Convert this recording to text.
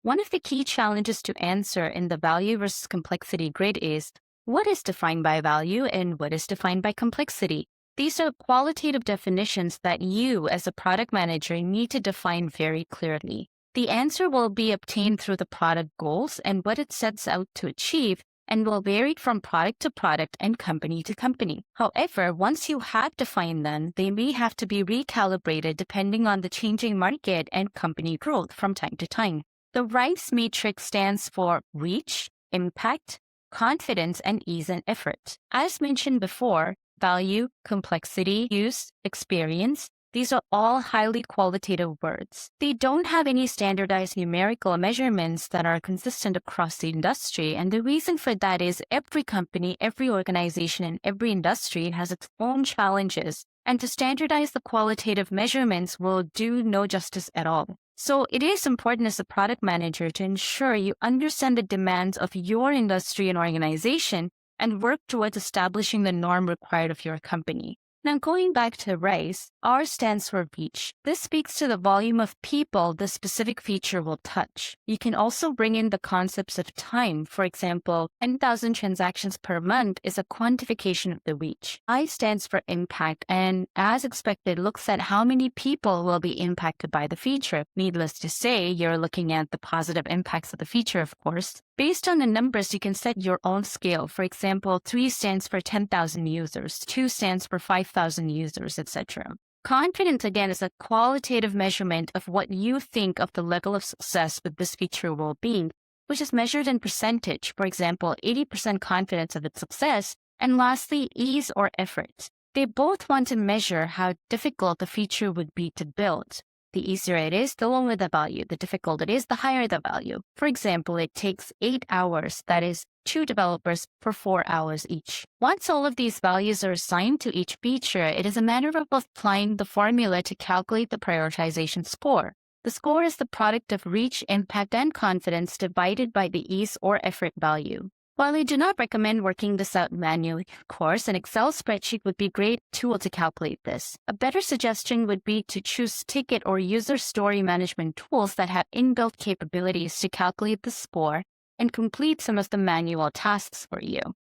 One of the key challenges to answer in the value versus complexity grid is what is defined by value and what is defined by complexity. These are qualitative definitions that you, as a product manager, need to define very clearly. The answer will be obtained through the product goals and what it sets out to achieve, and will vary from product to product and company to company. However, once you have defined them, they may have to be recalibrated depending on the changing market and company growth from time to time. The RICE matrix stands for reach, impact, confidence, and ease and effort. As mentioned before, value, complexity, use, experience, these are all highly qualitative words. They don't have any standardized numerical measurements that are consistent across the industry. And the reason for that is every company, every organization, and every industry has its own challenges. And to standardize the qualitative measurements will do no justice at all. So it is important as a product manager to ensure you understand the demands of your industry and organization and work towards establishing the norm required of your company. Now, going back to RICE, R stands for reach. This speaks to the volume of people the specific feature will touch. You can also bring in the concepts of time. For example, 10,000 transactions per month is a quantification of the reach. I stands for impact, and as expected, looks at how many people will be impacted by the feature. Needless to say, you're looking at the positive impacts of the feature, of course. Based on the numbers, you can set your own scale. For example, 3 stands for 10,000 users, 2 stands for 5,000 users, etc. Confidence, again, is a qualitative measurement of what you think of the level of success with this feature will be, which is measured in percentage. For example, 80% confidence of its success. And lastly, ease or effort. They both want to measure how difficult the feature would be to build. The easier it is, the lower the value. The difficult it is, the higher the value. For example, it takes 8 hours, that is 2 developers for 4 hours each. Once all of these values are assigned to each feature, it is a matter of applying the formula to calculate the prioritization score. The score is the product of reach, impact, and confidence divided by the ease or effort value. While I do not recommend working this out manually, of course, an Excel spreadsheet would be a great tool to calculate this. A better suggestion would be to choose ticket or user story management tools that have inbuilt capabilities to calculate the score and complete some of the manual tasks for you.